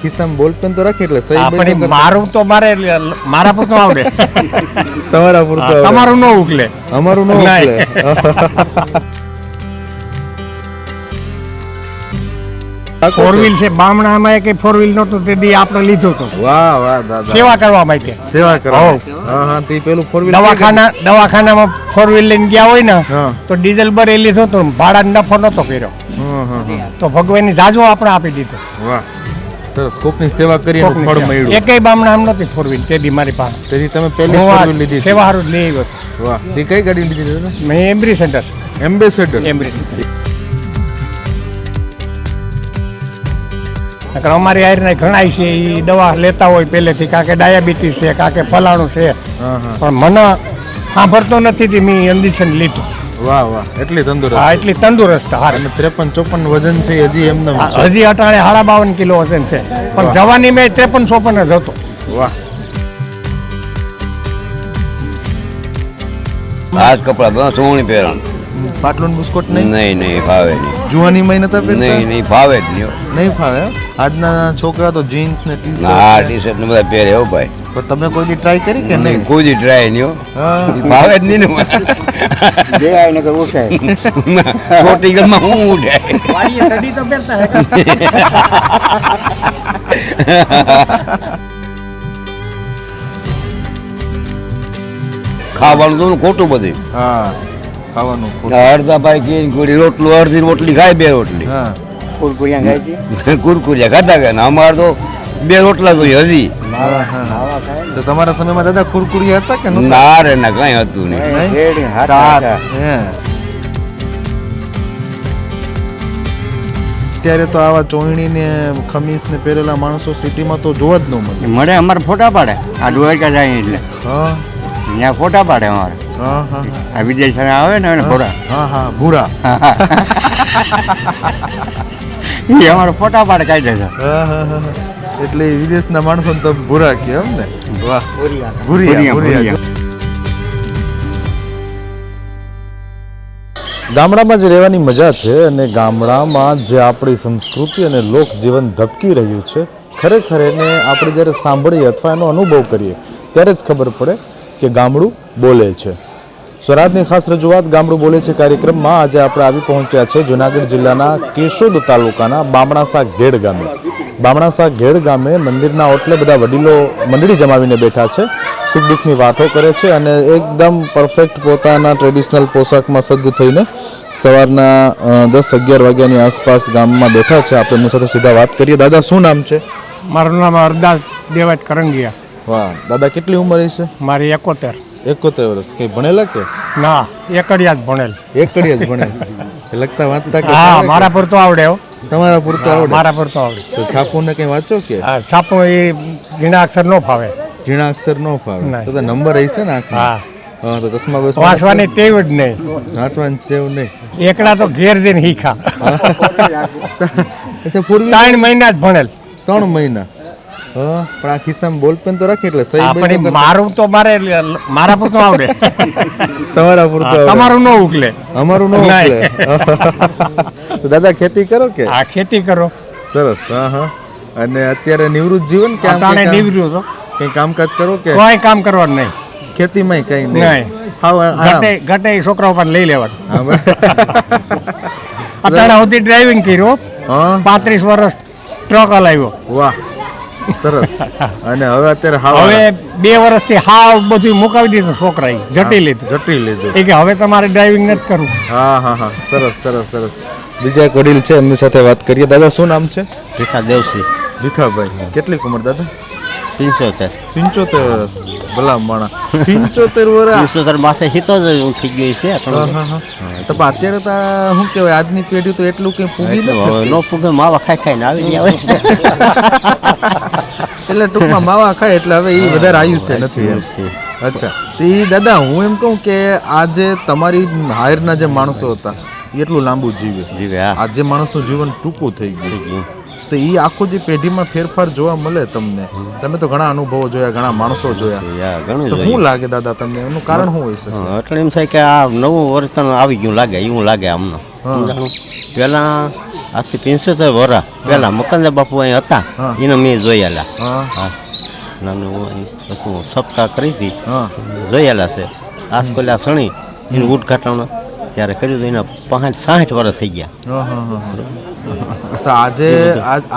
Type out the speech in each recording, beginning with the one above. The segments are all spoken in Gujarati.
ખિસ્સામાં બોલપેન તો રાખી એટલે સહી આપણે મારું તો મારા પૂરતું આવડે, તમારા પૂરતું તમારું ન ઉકલે, અમારું ન ઉકલે. ફોર વ્હીલ છે બામણામાં કે ફોર વ્હીલ નહોતું તે દી આપણે લીધું હતું. વાહ વાહ દાદા, સેવા કરવા માટે. સેવા કરવા. હા હા, તે પેલું ફોર વ્હીલ દવાખાનામાં ફોર વ્હીલ લઈને ગયા હોય ને હા તો ડીઝલ ભરે લીધું હતું, ભાડા નફો નતો કર્યો, તો ભગવાનની જાજો આપણે આપી દીધું. વાહ સરસ, કોકની સેવા કરી એનું ફળ મળ્યું. એકેય બામણા આમ નથી ફોર વ્હીલ તે દી મારી પાસે. તેથી તમે પહેલી ફોર વ્હીલ લીધી. સેવા હારું લઈ આવ્યો. વાહ, તે કઈ ગાડી લીધી તમે? મેં એમ્બ્રેસેડર. અમારી આયરના ઘણા છે એ દવા લેતા હોય પહેલેથી, કાં કે ડાયાબિટીસ છે, કાં કે ફલાણું છે, પણ મને સાંભળતો નથી, મેં ઇન્જેક્શન લીધું. વાહ વાહ, એટલી તંદુરસ્ત. હા, એટલી તંદુરસ્ત. હા, 53-54 વજન છે હજી એમને? હજી અટાણે 52 કિલો વજન છે, પણ જવાની મેં 53-54 જ હતો. વાહ, આજ કપડા સોવણી પહેરણ. પાટલું બિસ્કુટ નહીં? નહીં ફાવે નહીં. જુવાની મહિને નતા પહેરતા? નહીં ફાવે જ નહીં. નહીં ફાવે. આજના છોકરા તો જીન્સ ને ટી શર્ટ. હા, ટી શર્ટ ને બધા પહેરે હો ભાઈ. પણ તમે કોઈ દી ટ્રાય કરી કે નહીં? કોઈ દી ટ્રાય નહીં. ફાવે જ નહીં ને. જે આવીને કર ઉઠાય છોટી ગલમાં હું ઉઠાય. ખાવાનું તો ખોટું બધું. હા, ખાવાનું અડધા ભાઈ કે રોટલું અડધી રોટલી ખાય, 2 રોટલી. હા, કુરકુરિયા ખાય છે. કુરકુરિયા ખાતા ગયા ને અમારે તો 2 રોટલા જોઈએ હજી. તો તમારા સમયમાં દાદા કુરકુરિયા હતા કે નહોતા? ના રે ના, કઈ હતું નહીં. અત્યારે તો આવા ચોયણી ને ખમીસ ને પહેરેલા માણસો સિટીમાં તો જોવા જ ન મળે. અમારે ફોટા પાડે, આ દ્વારકા જાય એટલે હા, ત્યાં ફોટા પાડે અમારે. હા હા, આ વિદેશ આવે ને એને ફોટા, હા હા, ભૂરા. એ અમારે ફોટા પાડે કાઢે છે. હા હા હા, એટલે વિદેશના માણસો તો ભૂરા કે એમ ને? વાહ, ભૂરિયા. ગામડામાં જ રહેવાની મજા છે, અને ગામડામાં જે આપણી સંસ્કૃતિ અને લોકજીવન ધબકી રહ્યું છે, ખરેખર એને આપણે જ્યારે સાંભળીએ અથવા એનો અનુભવ કરીએ ત્યારે જ ખબર પડે કે ગામડું બોલે છે. સ્વરાજની ખાસ રજૂઆત ગામડું બોલે છે કાર્યક્રમમાં આજે આપણે આવી પહોંચ્યા છે જૂનાગઢ જિલ્લાના કેશોદ તાલુકાના બામણાસા ઘેડ ગામે. બામણાસા ઘેડ ગામે મંદિરના ઓટલે બધા વડીલો મંડળી જમાવીને બેઠા છે, સુખ દુઃખની વાતો કરે છે, અને એકદમ પરફેક્ટ પોતાના ટ્રેડિશનલ પોશાકમાં સજ્જ થઈને સવારના 10-11 વાગ્યાની આસપાસ ગામમાં બેઠા છે. આપણે એમની સાથે સીધા વાત કરીએ. દાદા, શું નામ છે? મારું નામ અરદાસ દેવાજ કરંગિયા. વાહ દાદા, કેટલી ઉંમર છે? મારી 71. 71 વર્ષ. કઈ ભણેલા કે? ના, એકડિયા જ ભણેલ. એકડિયા જ ભણેલ. લખતા વાંચતા કે? હા, મારા પર તો આવડે. તમારા પૂરતો આવડે? મારા પર તો આવડે. તો છાપું ને કઈ વાંચો કે? છાપું એ ઝીણા અક્ષર ન ફાવે. ઝીણા અક્ષર ન ફાવે તો નંબર હશે ને? હા હા, તો ચશ્મા બસ વાંચવાની ટેવ જ નહીં. વાંચવાની ટેવ નહીં. એકડા તો ઘેર જઈને શીખા. અચ્છા, પૂર્વી 3 મહિના જ ભણેલ. 3 મહિના. હા, પણ આ ખિસ્સામાં બોલપેન તો રાખી એટલે સહી. આપણે મારું તો મારા પર તો આવડે. તમારા પૂરતો આવડે. તમારું ન ઉકલે, અમારું ન ઉકલે. દાદા, ખેતી કરો કે? હા, ખેતી કરો. સરસ. હા હા. અને અત્યારે નિવૃત્ત જીવન કે? આમ નિવૃત્ત છો? કઈ કામકાજ કરો કે? કોઈ કામ કરવાનું નહીં. ખેતીમાં કઈ નહીં. ઘટે છોકરાઓ પણ લઈ લેવાનું. અત્યારે સુધી ડ્રાઇવિંગ કર્યો, 35 વર્ષ ટ્રક હલાવ્યો. વાહ, સરસ. અને હવે અત્યારે હવે 2 વર્ષથી હાવ બધું મુકાવી દીધું. છોકરાએ જટી લીધું. એ કે હવે તમારે ડ્રાઇવિંગ નથી કરવું. હા હા હા, સરસ સરસ સરસ. બીજા એક વડીલ છે, એમની સાથે વાત કરીએ. દાદા, શું નામ છે? ભીખા દેવસી. ભીખાભાઈ, કેટલી ઉંમર દાદા? 75 વર્ષ. ભલા માણા, 75 વર્ષ. 75 માસે હિતો જ થઈ ગઈ છે. તો અત્યારે તો શું કહેવાય, આજની પેઢી તો એટલું કઈ પૂગી નો પૂગે, માવા ખાઈને આવી આવે. એટલે ટૂંકમાં માવા ખાય એટલે હવે એ વધારે આયુષ્ય નથી. અચ્છા, તો એ દાદા, હું એમ કહું કે આજે તમારી હાયરના જે માણસો હતા એટલું લાંબુ જીવે. આજે માણસનું જીવન ટૂંકું થઈ ગયું. તો એ આખો જે પેઢીમાં ફેરફાર જોવા મળે તમને? તમે તો ઘણા અનુભવો જોયા, ઘણા માણસો જોયા. તો શું લાગે દાદા તમને, એનું કારણ શું હોય છે? એટલે એમ થાય કે આ નવું વર્ષ આવી ગયું લાગે, એવું લાગે અમને. પહેલા આજથી 75 વર્ષ પહેલા મકંદર બાપુ અહીં હતા હા. એને મેં જોયેલા. હા હા નાનું અહીં હતું સપ્તાહ કરી હતી હા જોયેલા છે. આસકોલા સણી એનું ઉદઘાટન ત્યારે કર્યું હતું એના 65 વર્ષ થઈ ગયા. હા, હા, હા. તો આજે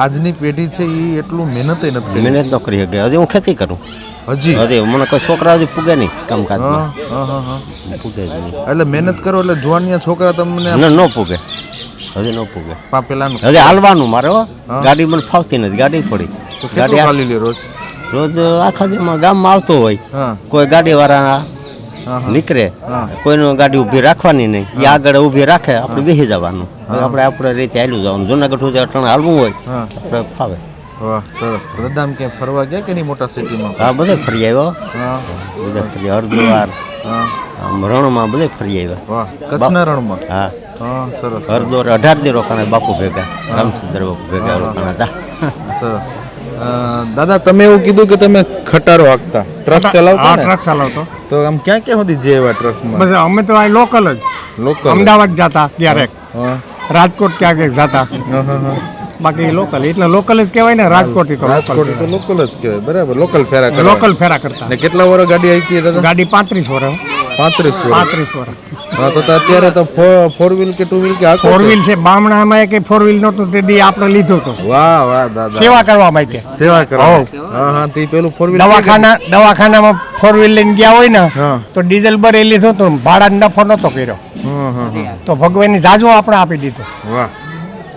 આજની પેઢી છે એ એટલું મહેનત નથી કરી. મહેનત ન કરી શકે. હજી હું ખેતી કરું. હજી હજી મને કોઈ છોકરા હજી પૂગે નહીં કામકાજમાં. હા, હા, હા. પૂગે જ નહીં. એટલે મહેનત કરો એટલે જુવાનિયા છોકરા તમને ન પૂગે. હજી ન પૂગે. પેલાનું હજી હાલવાનું મારે હો. હા. ગાડી મને ફાવતી નથી. ગાડી પડી. તો કેટલું ચાલી લે રોજ? રોજ આખા દીમાં ગામમાં આવતો હોય હા કોઈ ગાડીવાળા હા, હા. નીકળે હા. કોઈનું ગાડી ઊભી રાખવાની નહીં એ આગળ ઊભી રાખે આપણે બેસી જવાનું આપણે રીતે હાલ્યું જવાનું જુનાગઢ સુધી અટાણે હાલવું હોય હા. આપણે ફાવે. વાહ સરસ. તો દાદા આમ ક્યાંય ફરવા ગયા કે નહીં મોટા સિટીમાં? હા બધે ફરી આવ્યો. હા બધે ફરી હરદ્વાર હા આમ રણમાં બધે ફરી આવ્યા. વાહ કચ્છના રણમાં? હા હા સરસ હરદ્વાર 18 દી રોકાણા બાપુ ભેગા રામચંદ્ર બાપુ ભેગા રોકાણા હતા. સરસ. દાદા તમે એવું કીધું કે તમે ખટારો હાંકતા ટ્રક ચલાવતા હા ને? ટ્રક ચલાવતો. તો આમ ક્યાં ક્યાં સુધી જે એવા ટ્રકમાં? બસ અમે તો આ લોકલ જ લોકલ? અમદાવાદ જતા ક્યારેક, હા રાજકોટ ક્યારેક જતા, હા, હા, હા. બાકી લોકલ એટલે લોકલ જ કહેવાય ને. રાજકોટ તો રાજકોટ તો લોકલ જ કહેવાય. બરાબર લોકલ ફેરા કરવા. લોકલ ફેરા કરતા. ને કેટલા વર્ષ ગાડી હાંકી દાદા? ગાડી 35 વર્ષ 35 વર્ષ. 35 વર્ષ. હા તો અત્યારે તો ફોર વ્હીલ કે ટુ વ્હીલ કે હાંકો છો? 4 વ્હીલ છે બામણામાં કે 4 વ્હીલ નહોતું તે દી આપણે લીધું હતું વાહ વાહ દાદા. સેવા કરવા માટે. સેવા કરવા. હા હા તે પેલું ફોર વ્હીલ દવાખાનામાં 4 વ્હીલ લઈને ગયા હોય ને હા તો ડીઝલ ભરી લીધું હતું, ભાડા નફો નતો કર્યો હા હા હા. તો ભગવાનની જાજુ આપણે આપી દીધું. વાહ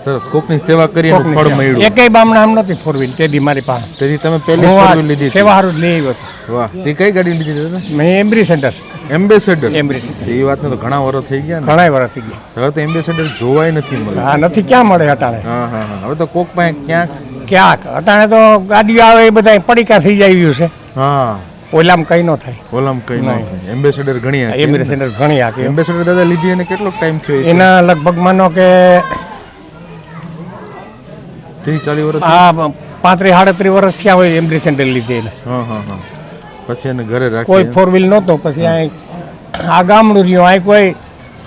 સરસ. કોકની સેવા કરી અને ફળ મળ્યું. એકેય બામણા આમ નહોતી 4 વ્હીલ તે દી મારી પાસે. તેથી તમે પહેલી હું ફોર આ વ્હીલ લીધી હતી. સેવા હારું જ લઈ આવ્યો હતો. વાહ તે કઈ ગાડી લીધી દાદા? મેં એમ્બ્રી સેન્ટર. એમ્બેસેડર. એમ્બ્રેસેડર. એ વાતને તો ઘણા વર્ષ થઈ ગયા ને. ઘણા વર્ષ થઈ ગયા. હવે તો એમ્બેસેડર જોવાય નથી મળે. હા નથી ક્યાં મળે અટાણે. હા હા હા. હવે તો કોક પાસે ક્યાંક. ક્યાંક અટાણે તો ગાડીઓ આવે એ બધા પડીકા થઈ જાય રહ્યું છે. હા ઓલામ કઈ ન થાય. ઓલામ કઈ ન નહીં. થાય. એમ્બેસેડર ઘણી હાંકી. એમ્બ્રી સેન્ટર ઘણી આપી. એમ્બેસેડર દાદા લીધી એને કેટલો ટાઈમ થયો છે? એના લગભગ માનો કે 30-40 વર્ષ. આ 35-38 વર્ષ થયા હોય એમ્બ્રી સેન્ટર લીધી એને. હા હા હા. પછી એને ઘરે કોઈ રાખી. 4 વ્હીલ નહોતો. પછી આ ગામડું રહ્યું, આ કોઈ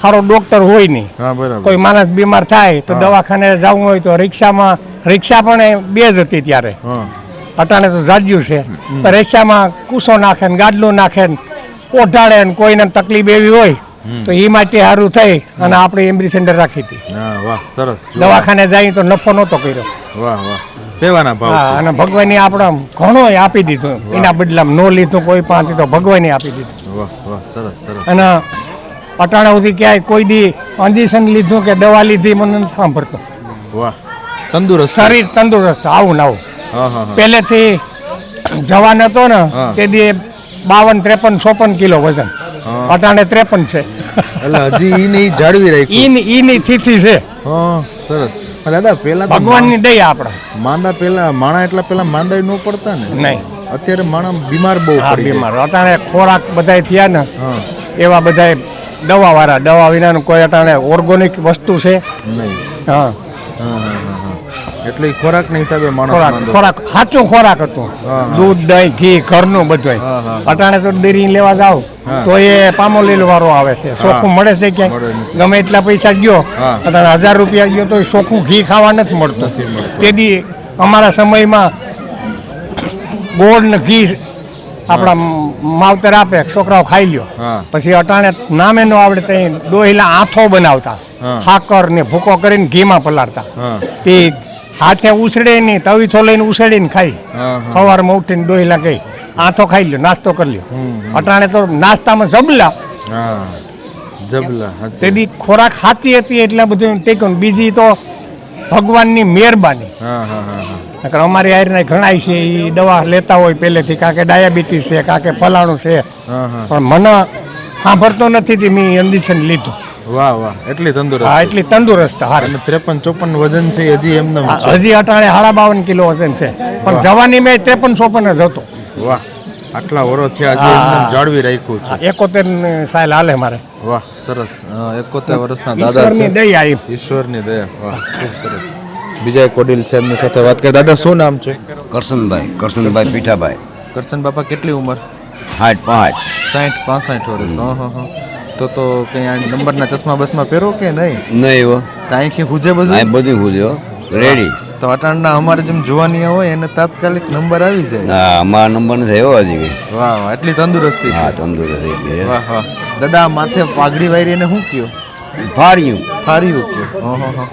સારો ડોક્ટર હોય નહીં. હા બરાબર. કોઈ માણસ બીમાર થાય તો દવાખાને જવું હોય તો રિક્ષા પણ 2 જ હતી ત્યારે. હા અટાણે તો જાજ્યું છે. પણ રિક્ષામાં કૂસો નાખે ને ગાડલું નાખે ને ઓઢાડે ને કોઈને તકલીફ એવી હોય તો એ માટે સારું થઈ અને આપણે એમ્બ્રી સેન્ટર રાખી હતી. હા વાહ સરસ. દવાખાને જાય તો નફો નહોતો કર્યો. વાહ વાહ. સેવાના ભાવ. હા અને ભગવાને આપણે ઘણો આપી દીધું. એના બદલામાં નો લીધું કોઈ પાસેથી તો ભગવાને આપી દીધું. વાહ વાહ સરસ સરસ. અને અટાણા સુધી ક્યાંય કોઈ દી ઇન્જેક્શન લીધું કે દવા લીધી મને નથી સાંભળતો. વાહ તંદુરસ્ત. શરીર તંદુરસ્ત આવું ને આવું. હા હા હા. પહેલેથી જવાન હતો ને હા. તે દી 52, 53, 54 કિલો વજન. હા. અટાણે 53 છે. એટલે હજી ઈને ઈ જાળવી રાખ્યું. ઈની તિથિ છે. હા સરસ. પણ દાદા પેલા તો ભગવાનની દયા આપણે. માંદા પેલા માણા એટલા પેલા માંદા ન પડતા ને. નહીં. અત્યારે માણા બીમાર બહુ હા પડી જાય. બીમાર. અટાણે ખોરાક બધાય થયા ને હા એવા બધાય દવાવાળા. દવા વિનાનું કોઈ અટાણે ઓર્ગોનિક વસ્તુ છે. નહીં. હા હા હા હા હા. એટલે ઈ ખોરાકના હિસાબે માણસ ખોરાક માંદો. ખોરાક સાચું ખોરાક હતું. હા, હા. દૂધ દહીં ઘી ઘરનું બધું. હા, હા. અટાણે તો ડેરી લેવા જાવ હા. તો એ પામોલીલ વાળો આવે છે. ચોખ્ખું મળે છે ક્યાંય? મળે નથી. ગમે એટલા પૈસા ગયો હા. અટાણે 1000 રૂપિયા ગયો તો ચોખ્ખું ઘી ખાવા નથી મળતું. નથી મળતું. તેથી અમારા સમયમાં ગોળ ને ઘી આપણા માવતર આપે છોકરાઓ ખાઈ લ્યો. હા. પછી અટાણે નામે ન આવડે તો ડોહીલા આથો બનાવતા. હા. સાકર ને ભૂકો કરીને ઘીમાં પલાળતા. હા તે હાથે ઉછળે નહીં, તવીથો લઈને ઉછળીને ખાઈ. હા, હા. સવારમાં ઉઠીને ડોહીલા ગઈ આથો ખાઈ લ્યો, નાસ્તો કરી લ્યો. અટાણે તો નાસ્તામાં જબલા. હા જબલા. હાચી. તેથી ખોરાક સાચી હતી એટલે બધું ટેક્યું. બીજી તો ભગવાનની મહેરબાની. હા હા હા હા. નકર અમારી આયરના ઘણાય છે એ દવા લેતા હોય પહેલેથી, કાં કે ડાયાબિટીસ છે, કાં કે ફલાણું છે. હા હા. પણ મને સાંભળતો નથી તે મેં ઇન્જેક્શન લીધું. વાહ વાહ. એટલી તંદુરસ્ત. હા એટલી તંદુરસ્ત હાર. અને 53-54 વજન છે એ હજી એમને એમ છે. હજી અટાણે 52 કિલો વજન છે. પણ જવાની મેં 53-54 જ હતો. વાહ. આટલા વર્ષ થયા હજી હા. એમને જાળવી રાખ્યું છે. 71 સાલ હાલે મારે. વાહ સરસ. 71 વર્ષના દાદા ઈશ્વરની છે. દયા એમ. ઈશ્વરની દયા. વાહ ખૂબ સરસ. બીજા એક વડીલ છે એમની સાથે વાત કરીએ. દાદા શું નામ છે? કરશનભાઈ પીઠાભાઈ કરશન બાપા કેટલી ઉંમર? 65. 60-65 વર્ષ. હા હા હા. તો કંઈ આ નંબરના ચશ્મા બસમાં પહેરો કે નહીં? નહીં હો કાંઈ હુજે આ બધું? બધું પૂછ્યો રેડી. તો અટાણના અમારે જેમ જોવાની હોય એને તાત્કાલિક નંબર આવી જાય. હા અમારા નંબર નથી થયો હજી કઈ. વાહ વાહ, એટલી તંદુરસ્તી હા છે. તંદુરસ્ત થઈ ગઈ વાહ વાહ. દાદા આ માથે પાઘડી વાયરી એને શું કયો? ફાર્યું ફાર્યું કયો?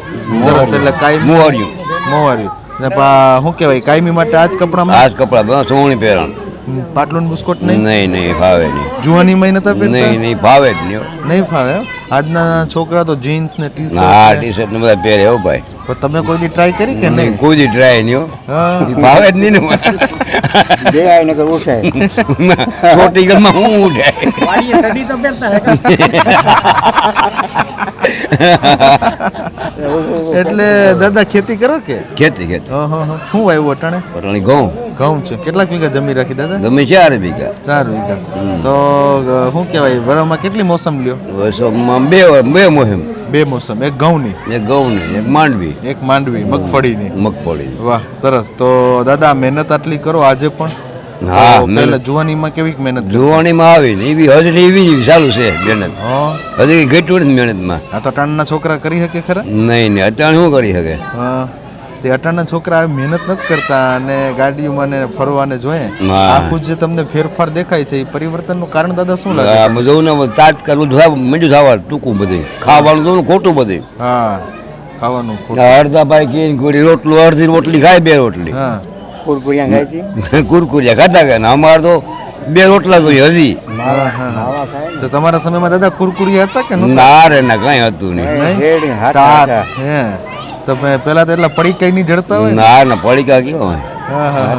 સરસ, એટલે કાયમી મોહર્યું મોવાર્યું. ને શું કહેવાય, કાયમી માટે આ જ કપડામાં આ જ કપડા બધા સોવણી પહેરણ. પાટલું બુસ્કોટ નહીં? નહીં ફાવે નહીં. જુવાની માં નતા પહેરતા? નહીં ફાવે જ નહીં હો. નહીં ફાવે એમ? આજના છોકરા તો જીન્સ ને ટી ના શર્ટ ટી શર્ટ ને બધા પહેરે હો ભાઈ. તમે કોઈ દી ટ્રાય કરી કે નહીં? કોઈ દી ટ્રાય નહીં હો. હા. ઈ ભાવે જ નહીં ને મને. બે આવીને ઉઠાય પ્રોટીગલમાં હું ઉઠાય. એટલે દાદા ખેતી કરો કે? ખેતી ખેતી શું વાવ્યું અટાણે? પટણી ઘઉં ઘઉં છે. કેટલાક વીઘા જમી રાખી દાદા? ગમે 4 વીઘા. 4 વીઘા. તો શું કહેવાય, વરસમાં કેટલી મોસમ લ્યો? વર્ષોમાં બે મોહિમ. 2 મોસમ. એક ઘઉંની, એક ઘઉંની એક માંડવી એક માંડવી મગફળીની. મગફળી. વાહ સરસ. તો દાદા મહેનત આટલી કરો આજે પણ? હા, તો મહેનત. પહેલા જુવાનીમાં કેવી મહેનત કરી? જુવાણીમાં આવી ને એવી હજી એવી ચાલુ છે મહેનત. હા. હજી ઘટ્યું નથી મહેનતમાં. આ તો અટાણના છોકરા કરી શકે ખરા? નહીં અત્યારે શું કરી શકે. હા. તે અટાણના છોકરા આવી મહેનત નથી કરતા અને ગાડીઓમાં ને ફરવાને જોઈએ. હા. આખું જે તમને ફેરફાર દેખાય છે એ પરિવર્તનનું કારણ દાદા શું લાગે? આ જોઉં ને તાત્કાલ મંડ્યું થવા ટૂંકું બધું ખાવાનું જોઉં ને ખોટું બધું. હા, ખાવાનું ખોટું. અડધા ભાઈ કે કોઈ રોટલું અડધી રોટલી ખાય 2 રોટલી. હા. કુરકુરિયા ખાય છે કુરકુરિયા ખાતા કે અમારે તો 2 રોટલા જોઈએ હજી. હા, હા. તો તમારા સમયમાં દાદા કુરકુરિયા હતા કે નહોતા? ના રે ના કઈ હતું નહીં. નહીં? હે. તો પેલા તો એટલા પડીકાઈ નહીં જડતા હોય ને? ના ના પડીકા કેવો હોય. હા, હા.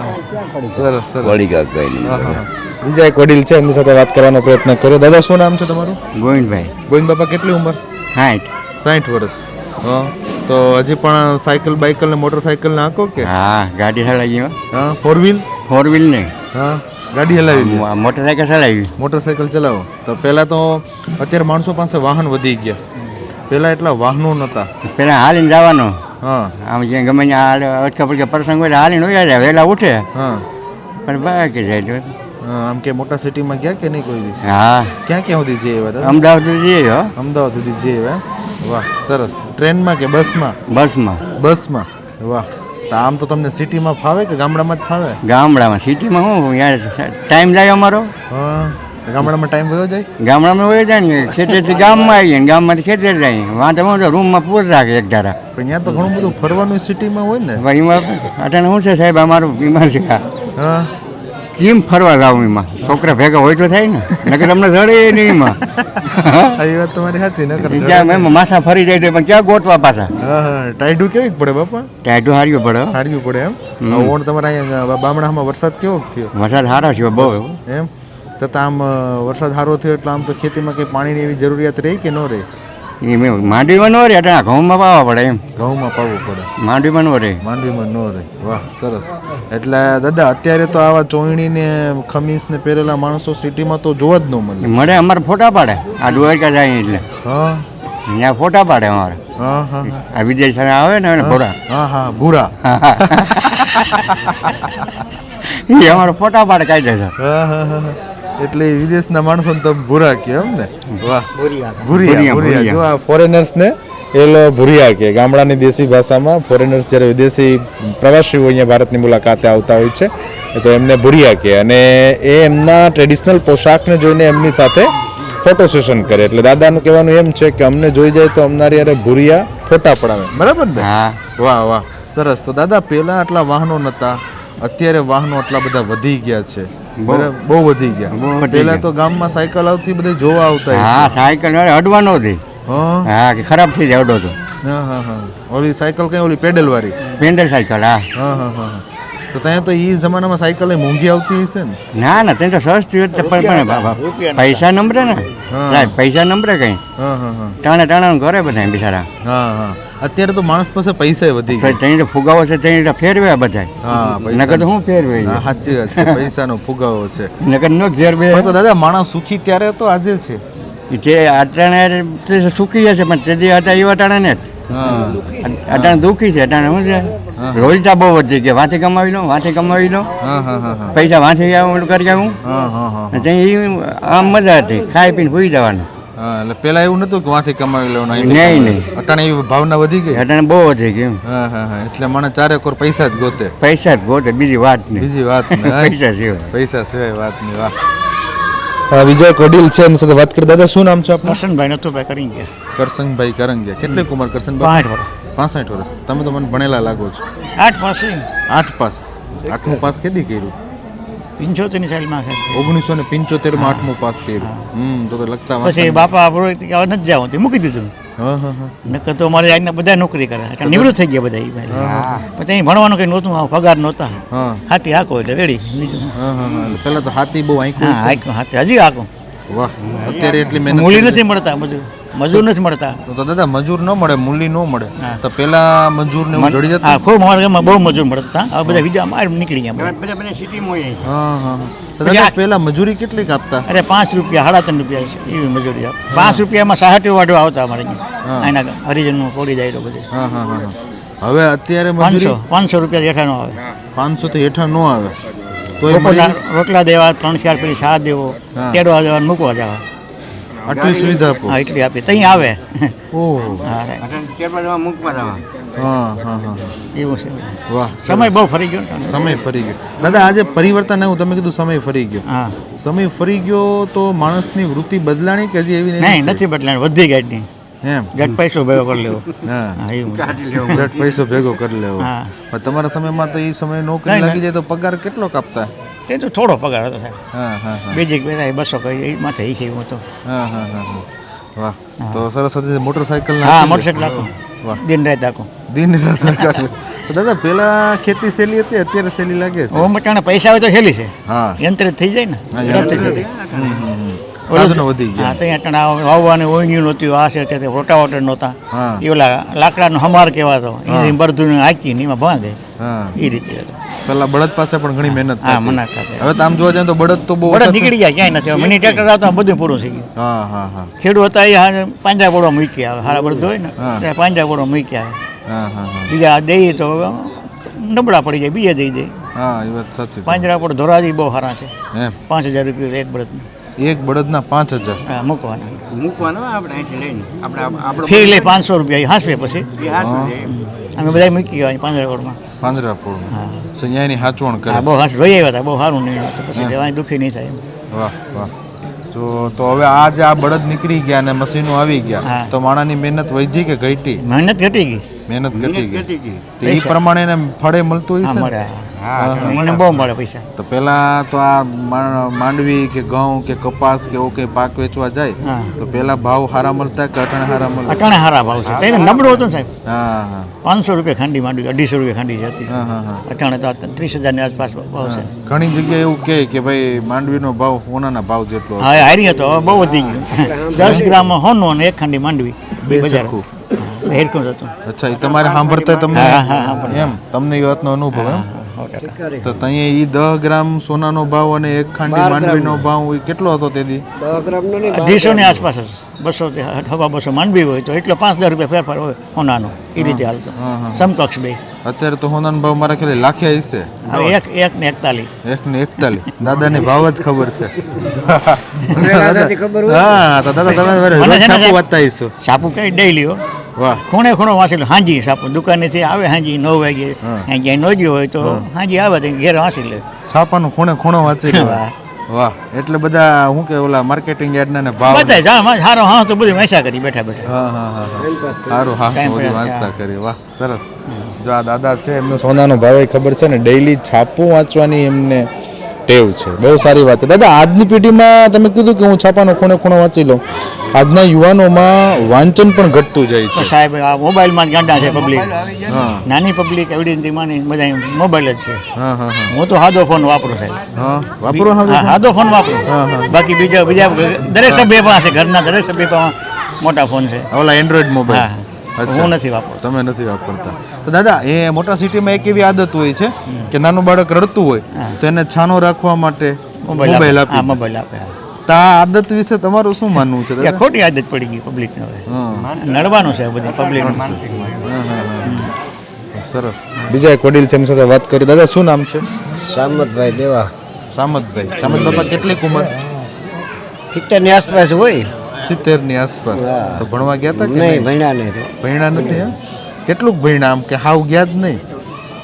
સરસ સરસ. પડીકા કઈ નહીં. હા, હા. બીજા એક વડીલ છે, એમની સાથે વાત કરવાનો પ્રયત્ન કર્યો. દાદા શું નામ છે તમારું? ગોવિંદભાઈ ગોવિંદ બાપા કેટલી ઉંમર? 60 વર્ષ. હા. તો હજી પણ સાયકલ બાઇકલ ને મોટરસાયકલ ને આંકો કે? હા ગાડી ચલાવી હા. 4 વ્હીલ? 4 વ્હીલ નહીં હા. ગાડી હલાવી લે. મોટરસાઇકલ ચલાવી મોટરસાયકલ ચલાવો. તો પહેલા તો અત્યારે માણસો પાસે વાહન વધી ગયા. પહેલા એટલા વાહનો નહોતા. પેલા હાલીને જવાનો હા. આમ જે ગમે ત્યાં અટકા પડકે પ્રસંગ હોય હાલીને હોય જાય વહેલા ઉઠે હા. પણ બાકી જાય તો હા, આમ કે મોટા સિટીમાં ગયા કે નહીં કોઈ દી? હા ક્યાં ક્યાં સુધી જઈએ દાદા? અમદાવાદ જઈએ હો અમદાવાદ સુધી જઈએ એમ? વાહ સરસ. ટ્રેનમાં કે બસમાં? બસમાં બસમાં. વાહ. તો આમ તો તમને સિટીમાં ફાવે કે ગામડામાં જ ફાવે? ગામડામાં સિટીમાં શું યાર ટાઈમ જાય અમારો હા. ગામડામાં ટાઈમ વયો જાય? ગામડામાં હોય જાય ને ખેતરથી ગામમાં આવીએ ને ગામમાંથી ખેતર જાય વાંધો વાંધો રૂમમાં પૂર રાખે એક ધારા પણ અહીંયા તો ઘણું બધું ફરવાનું સિટીમાં હોય ને. એમાં અટાણે શું છે સાહેબ અમારું બીમાર છે હા. કેમ ફરવા જાવ એમાં છોકરા ભેગા હોય તો થાય ને નકર તમને જડે નહીં એમાં આ વાત તમારી સાચી. નકર ત્યાં એમાં માથા ફરી જાય તો પણ ક્યાં ગોતવા પાછા હા, હા. ટાઈડું કેવી પડે બાપા? ટાઈટું હાર્યું પડે હો. હારવું પડે એમ? ઓણ તમારા અહીંયા બામણામાં વરસાદ કેવો થયો? વરસાદ સારો છે બહુ એમ? તો આમ વરસાદ સારો થયો એટલે આમ તો ખેતીમાં કંઈ પાણીની એવી જરૂરિયાત રહી કે ન રહી? એ મેં માંડવીમાં ન રહે અટાણે ઘઉંમાં પાવા પડે એમ ઘઉંમાં પાવવું પડે, માંડવીમાં ન રહે માંડવીમાં ન રહે. વાહ સરસ. એટલે દાદા અત્યારે તો આવા ચોયણી ને ખમીસ ને પહેરેલા માણસો સિટીમાં તો જોવા જ ન મળે. મળે અમારે ફોટા પાડે આ દ્વારકા જાય એટલે હા, ત્યાં ફોટા પાડે અમારે હા, હા, આ વિદેશ આવે ને એને ફોટા હા, હા. ભૂરા. એ અમારે ફોટા પાડે કાઢે છે હા, હા, હા. એટલે વિદેશના માણસો તો ભૂરા કે એમ ને? વાહ. ભૂરિયા, ભૂરિયા. ભૂરિયા. જો આ ફોરેનર્સ ને એ ભૂરિયા કે ગામડાની દેશી ભાષામાં ફોરેનર્સ જ્યારે વિદેશી પ્રવાસીઓ અહીંયા ભારતની મુલાકાતે આવતા હોય છે તો એમને ભૂરિયા કે અને એ એમના ટ્રેડિશનલ પોશાકને જોઈને એમની સાથે ફોટો સેશન કરે. એટલે દાદાનું કહેવાનું એમ છે કે અમને જોઈ જાય તો અમારી યારે ભૂરિયા ફોટા પડાવે. બરાબર ને? હા વાહ વાહ સરસ. તો દાદા પહેલા આટલા વાહનો નહોતા, અત્યારે વાહનો આટલા બધા વધી ગયા છે. બરાબર, બહુ વધી બહુ ગયા. વધી પહેલા ગયા. તો ગામમાં સાયકલ આવતી બધા જોવા આવતા હા હશે. સાયકલ અડવાનો હતી હા, હા કે ખરાબ થઈ જાય અડો તો હા, હા, હા. ઓલી સાયકલ કઈ ઓલી પેડલ વાળી? પેન્ડલ સાયકલ હા હા, હા, હા, હા. તો ત્યાં તો એ જમાનામાં સાયકલ એ મોંઘી આવતી હશે ને? ના ના તે તો સસ્તી હોય તો પણ પૈસા નંબરે ને હા. સાહેબ પૈસા નંબરે કઈ હા, હા, હા, ટાણે કરે બધા બિચારા હા, હા. અત્યારે તો માણસ પાસે પૈસા વધી ગયા. ત્યાં તો ફુગાવો છે ત્યાં તો ફેરવે બધા હા, નકર તો શું ફેરવે હા, સાચી વાત છે. પૈસાનો ફુગાવો છે. નકર નો ઘેર બે પણ તો દાદા માણસ સુખી ત્યારે તો આજે છે. તે અટાણે તે સુખી જશે પણ તે હતા એવા ટાણે ને હા, અટાણે દુઃખી છે અટાણે શું છે રોજતા બહુ વધી ગયા વાંચે કમાવી લો હા, હા, હા, હા. પૈસા વાંચી આવું ઓલું કરી આવું હા, હા, હા. ત્યાં આમ મજા હતી ખાઈ પીને સુઈ જવાનું હા એટલે પેલા એવું નતું કે વાંથી કમાવી લેવાનું નહીં, નહીં. અટાણે એવી ભાવના વધી ગઈ અટાણે બહુ વધી ગયું હા હા હા એટલે મને ચારે કોર પૈસા જ ગોતે પૈસા જ ગોતે બીજી વાત નહીં બીજી વાત ને પૈસા સિવાય પૈસા સિવાય વાત નહીં વાહ વિજય કોડિલ છે એની સાથે વાત કરી. દાદા શું નામ છે આપનું? કરશનભાઈ નતું ભાઈ કરી ગયા કરસનભાઈ કરંગિયા. કેટલી ઉંમર કરસનભાઈ? 65 વર્ષ. તમે તો મને ભણેલા લાગો છો. 8 પાસે 8 પાસ. 8મું પાસ કેદી કર્યું? 75 સાલમાં છે 1975 માં 8મું પાસ કર્યું. તો લગતા પછી બાપા બોલો કે હવે નથી જાવ તે મૂકી દીધું હા હા હા નકર તો મારે આજના બધા નોકરી કરે એટલે નિવૃત્ત થઈ ગયા બધા ઈ પછી અહીં ભણવાનું કંઈ નહોતું પગાર નહોતા હા હાથી હાકો એટલે રેડી બીજું હા હા હા એટલે પેલા તો હાથી બહુ આંખું હા હાકો હાથી હજી હાકો વાહ અત્યારે એટલી મહેનત મૂલી કરી. નથી મળતા મજૂર નથી મળતા તો દાદા મજૂર ન મળે, મૂલી ન મળે હા. તો પેલા મજૂર ને જડી જતું. હા ખૂબ અમારા ગામમાં બહુ મજૂર મળતા હતા હવે બધા વિદ્યા બહાર નીકળી ગયા બધા સિટીમાં હા હા હા. તો દાદા પેલા મજૂરી કેટલી કાપતા? અરે 5 રૂપિયા 3.5 રૂપિયા છે એવી મજૂરી 5 રૂપિયામાં 60 વાઢો આવતા અમારે હા. અહીંયા એના હરિજનનું કોડી જાય બધું હા હા હા હા. હવે અત્યારે મજૂરી 500 રૂપિયા જેઠા નો આવે 500 થી હેઠા ન આવે તો બપોરના રોટલા દેવા 3-4 પેલી શા દેવો હા. તેડવા જવા મૂકવા જવા આટલી સુવિધા આપો. હા એટલી આપી ત્યાં આવે ઓહ હા હા હા હા એવું છે વાહ સમય બહુ ફરી ગયો ને. સમય ફરી ગયો. દાદા આજે પરિવર્તન આવ્યું, તમે કીધું સમય ફરી ગયો. હા સમય ફરી ગયો તો માણસની વૃત્તિ બદલાણી કે હજી એવી ને એવી નહીં છે? નથી બદલાણ વધી ગઈ નહીં એમ જટ પૈસો ભેગો કરી લેવો હા હા એવું ઝટ પૈસો ભેગો કરી લેવો. હા. પણ તમારા સમયમાં તો એ સમય નોકરી નહીં, લાગી જાય તો પગાર કેટલો કાપતા? તે તો થોડો પગાર હતો સાહેબ હા હા હા બીજી બેઠા 200 કઈ એ માથે છે એવું તો હા હા હા હા વાહ તો સરસ હતી મોટરસાઇકલ હા મોટરસાઇકલ રાખો વાહ દિન રાત રાખો દિન રાત કાઢે. તો દાદા પેલા ખેતી સહેલી હતી, અત્યારે સહેલી લાગે છે? ઓમ મટાણે પૈસા હોય તો હેલી છે હા યંત્ર થઈ જાય ને હા, ઝડપથી યંત્ર. થઈ જાય. હમ, હમ, હમ. સાધનો વધી હા ગયા. તો અહીંયા વાવવાની ઓઈંગી નહોતી આ છે તે રોટાવટર નહોતા હા એ ઓલા લાકડાનો હમાર કહેવાતો એ બરધું હાકી ને એમાં ભાંગે હા એ રીતે હતું પેલા બળદ પાસે પણ ઘણી મહેનત હા થતી. મના ખાતે હવે તો આમ જોવા જાય તો બળદ તો બહુ બળદ ઓછા નીકળી ગયા ક્યાંય નથી હવે મિની ટ્રેક્ટર આવતા બધું પૂરું થઈ ગયું હા હા હા ખેડૂત હતા એ હા પાંજા ગોળો મૂકી આવે હારા બળદ હોય ને હા. ત્યારે પાંજા ગોળો મૂકી આવે હા હા હા બીજા દઈએ તો નબળા પડી જાય બીજા દઈ દે હા એ વાત સાચી છે. પાંજરા પર ધોરાજી બહુ સારા છે એમ 5000 રૂપિયા એક બળદનું એક બળદના 5000. હા મૂકવાના મૂકવાનો આપણે અહીંથી લઈને આપણે ફી લે 500 રૂપિયા એ હાંસવે પછી અમે બધા મૂકી ગયા પાંજરા ગોળમાં પાંજરાપોળમાં. હા So, અહીંયા એની હાચવણ કરે. હા બહુ હાંસ જોઈ આવ્યા હતા બહુ સારું નહીં હતું પછી દેવાની દુઃખી નહીં થાય એમ. વાહ વાહ. તો હવે આ જે આ બળદ નીકળી ગયા અને મશીનો આવી ગયા હા. તો માણાની મહેનત વધી કે ઘટી? મહેનત ઘટી ગઈ મહેનત ઘટી ગઈ. ઘટી ગઈ. તો એ પ્રમાણે એને ફળે મળતું હા હશે મળે ને? હા એને બહુ મળે પૈસા તો પેલા તો આ માંડવી કે ઘઉં કે કપાસ કે એવો કંઈ પાક વેચવા જાય હા તો પેલા ભાવ સારા મળતા કે અટાણે સારા મળે? અટાણે સારા ભાવ છે તેને નબળું હતું ને સાહેબ હા હા 500 રૂપિયા ખાંડી માંડવી 250 રૂપિયા ખાંડી જતી હા હા હા અટાણે તો 30,000 ની આસપાસ ભાવ છે ઘણી જગ્યાએ એવું કહે કે ભાઈ માંડવીનો ભાવ સોનાના ભાવ જેટલો હતો. હા હારી હતો હવે બહુ વધી ગયું 10 ગ્રામ હોનું અને એક ખાંડી માંડવી બે બજાર સરખું. હેરકું જ હતું અચ્છા એ તમારે સાંભળતા તમને હા, હા, સાંભળતા. એમ તમને એ વાતનો અનુભવ એમ? હા, 100%. તો ત્યાં એ 10 ગ્રામ સોનાનો ભાવ અને એક ખાંડી માંડવીનો ભાવ એ કેટલો હતો તેથી? 250 ની આસપાસ હશે 200 થી 250 માંડવી હોય તો એટલો 5-10 રૂપિયા ફેરફાર હોય હોનાનો એ રીતે હાલતો હા, હા. સમકક્ષ બે અત્યારે તો સોનાનો ભાવ મારા ખ્યાલે લાખે હશે. હવે એક ને 41 1 ને 41. દાદાને ભાવ જ ખબર છે. ખબર હા તો દાદા તમે મને છે ને છાપું સાહેબ- વાંચતા હશો. સાપુ કઈ ડેઈલી હો વાહ ખૂણે ખૂણો વાંચેલું હાંજી સાપુ દુકાનેથી આવે હાંજી 9 વાગે હા. ક્યાંય નો ગયો હોય તો હાંજી આવે તો ઘેર વાંચી લે છાપાનું ખૂણે ખૂણો વાંચી લેવાય. વાહ એટલે બધા શું કે ઓલા માર્કેટિંગ યાર્ડના ને ભાવ બતાય જા હારો હા તો બધું વૈસા કરી બેઠા બેઠા હા હા હા હા સારું હા Time બધું પર વાંચતા હા. કરી વાહ સરસ. જો આ દાદા છે એમનો સોનાનો ભાવ એ ખબર છે ને ડેઈલી છાપું વાંચવાની એમને ટેવ છે. બહુ સારી વાત છે દાદા. આજની પેઢીમાં તમે કીધું કે હું છાપાનો ખૂણે ખૂણો વાંચી લઉં. આજના યુવાનોમાં વાંચન પણ ઘટતું જાય તો છે. સાહેબ આ મોબાઈલમાં જ ગાંડા છે પબ્લિક હા નાની પબ્લિક એવડી નથી માની બધા મોબાઈલ જ છે હા હા હા હું તો સાદો ફોન વાપરું સાહેબ હા વાપરો હા, હા સાદો ફોન વાપરું હા, હા. બાકી બીજા દરેક સભ્ય પાસે ઘરના દરેક સભ્ય પાસે મોટા ફોન છે ઓલા એન્ડ્રોઈડ મોબાઈલ. હા હું નથી વાપરતો તમે નથી વાપરતા. તો દાદા એ મોટા સિટીમાં એક એવી આદત હોય છે કે નાનું બાળક રડતું હોય તો એને છાનો રાખવા માટે મોબાઈલ હા આપી દે. મોબાઈલ આપે હા. તો આ આદત વિશે તમારું શું માનવું છે એ દાદા? ખોટી આદત પડી ગઈ પબ્લિકને હવે હા નડવાનું છે બધી પબ્લિક હા, હા, હા. સરસ. બીજા એક વડીલ છે એમની સાથે વાત કરી. દાદા શું નામ છે? સામતભાઈ દેવા સામતભાઈ. સામત બાપા કેટલીક ઉંમર? 70 ની આસપાસ હોય 70 ની આસપાસ. હા. તો ભણવા ગયા હતા કે નહીં ભણ્યા નહીં તો ભણ્યા નથી એમ? કેટલુંક ભણ્યા આમ કે હાવ ગયા જ નહીં?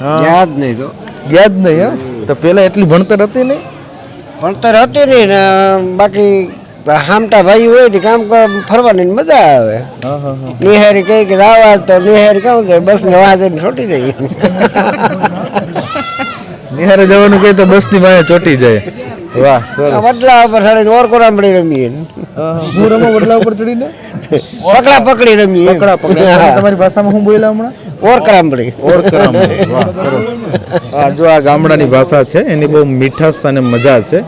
હા. યાદ નહીં તો ગયા જ નહીં એમ? તો પેલા એટલી ભણતર હતી નહીં? ભણતર હતી નહીં ને બાકી હામટા ભાઈ હોય તો કામ ફરવાની મજા આવે. હા હા હા. નિહારી કહી કે આવા તો નિહારી કામ કે બસ ને વાં જઈને છોટી જઈ. નિહારે જવાનું કહે તો બસ ની વાંહે ચોટી જાય. વાહ સરસ. વડલા ઉપર સાડે ઓરકોરામડી રમીએ હું રમો વડલા ઉપર ચડીને પકડા પકડી રમીએ પકડા પકડા. તમે તમારી ભાષામાં શું બોલ્યા હમણાં? ઓરકરામડી વાહ સરસ. આ જો આ ગામડાની ભાષા છે એની બહુ મીઠાશ અને મજા છે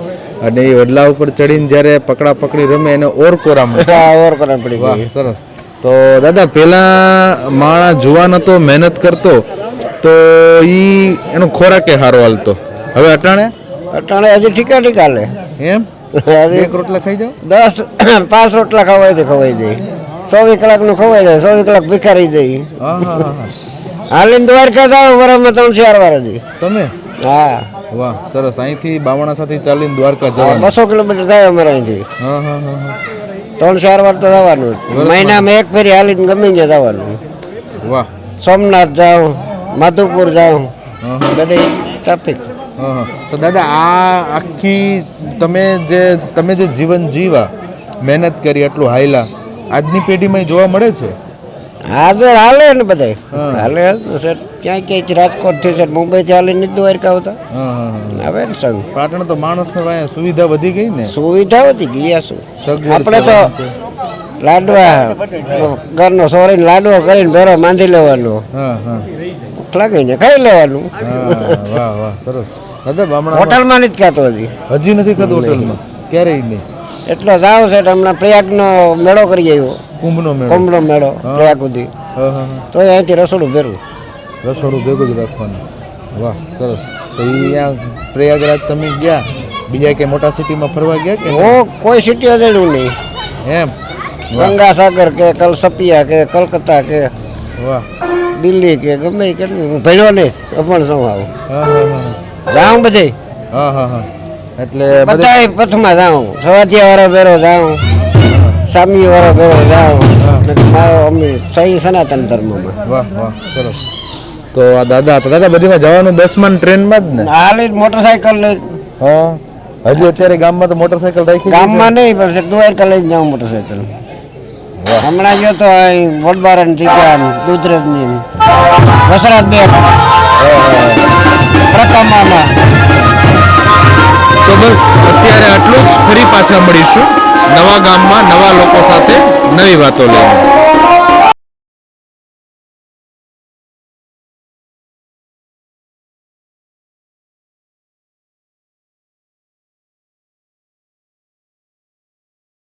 અને એ વડલા ઉપર ચડીને જ્યારે પકડા પકડી રમે એને ઓરકોરામણી. ઓરકરામડી વાહ સરસ. તો દાદા પેલા માણસ જુવાન હતો મહેનત કરતો તો ઈ એનો ખોરાકે હારો હાલતો. હવે અટાણે અટાણે હજી ઠીકા ઠીકા લે એમ હજી એક રોટલા ખાઈ જાવ? 5 રોટલા ખવાય તો ખવાઈ જાય 24 કલાકનું ખવાઈ જાય 24 કલાક ભિખારી જાય. હા હા હા હા. હાલીને દ્વારકા જાવ વરમાં 3-4 વાર હજી. તમે હા વાહ સરસ. અહીંથી બાવણા સાથે ચાલીને દ્વારકા જવાનું? 200 કિલોમીટર થાય અમારે અહીંથી હા હા હા હા. 3-4 વાર તો જવાનું મહિનામાં એક ફેરી હાલીને ગમે ત્યાં જવાનું. વાહ. સોમનાથ જાઉં માધુપુર જાઉં હા હા. બધી ટ્રાફિક. હા હા. તો દાદા આ આખી તમે જે જીવન જીવા મહેનત કરી આટલું હાયલા આજની પેઢીમાં જોવા મળે છે? હાજર હાલે ને બધા હા. હાલે સર ક્યાંય ક્યાંય રાજકોટ થી સર મુંબઈ થી હાલીને દ્વારકા આવતા હા હા હા. આવે ને સંગ પાટણ તો માણસને વાંહે સુવિધા વધી ગઈ ને. સુવિધા હતી ગયા શું સગવડ આપણે તો છે. લાડવા ઘરનો સોરીને લાડવો કરીને ભેરો માંધી લેવાનો હા હા લાગીને ખાઈ લેવાનું. હા. વાહ વાહ સરસ. દાદા બામણા હોટલમાં નથી ખાતો હજી હજી નથી ખાધું હોટલમાં? ક્યારેય નહીં? એટલો જાવ છે હમણાં પ્રયાગનો મેળો કરી આવ્યો કુંભનો મેળો? કુંભનો મેળો હા. પ્રયાગ સુધી હા હા હા. તો અહીંથી રસોડું ભેરું. રસોડું ભેગું જ રાખવાનું. વાહ સરસ. તો અહીંયા પ્રયાગરાજ તમે ગયા બીજા કે મોટા સિટીમાં ફરવા ગયા કે હું કોઈ સિટી અજેડું નહીં એમ? વાહ ગંગાસાગર કે કલસપિયા કે કલકત્તા કે વાહ. દિલ્હી કે ગમે એ કેટલું હું ભણ્યો નહીં અભણ સૌ આવું હા હા હા જાઉં બધે હા હા હા. એટલે બધા પથમાં જાઉં સવાધિયા વાળો ભેરો જાઉં સામી વાળો ભેરો જાઉં મારો અમે સહી સનાતન ધર્મમાં વાહ વાહ સરસ. તો આ દાદા બધીમાં જવાનું બસમાં ને ટ્રેનમાં જ ને? હાલી મોટરસાયકલ લઈ હા. હજી અત્યારે ગામમાં તો મોટરસાયકલ રાખી છે? ગામમાં નહીં પણ દ્વારકા લઈને જાઉં મોટરસાયકલ. હમણાં ગયો તો અહીં વડબારણ જગ્યા દૂધરેજની વસરાજ બેન પ્રકામામાં. તો બસ અત્યારે આટલું જ. ફરી પાછા મળીશું નવા ગામમાં નવા લોકો સાથે નવી વાતો લઈને.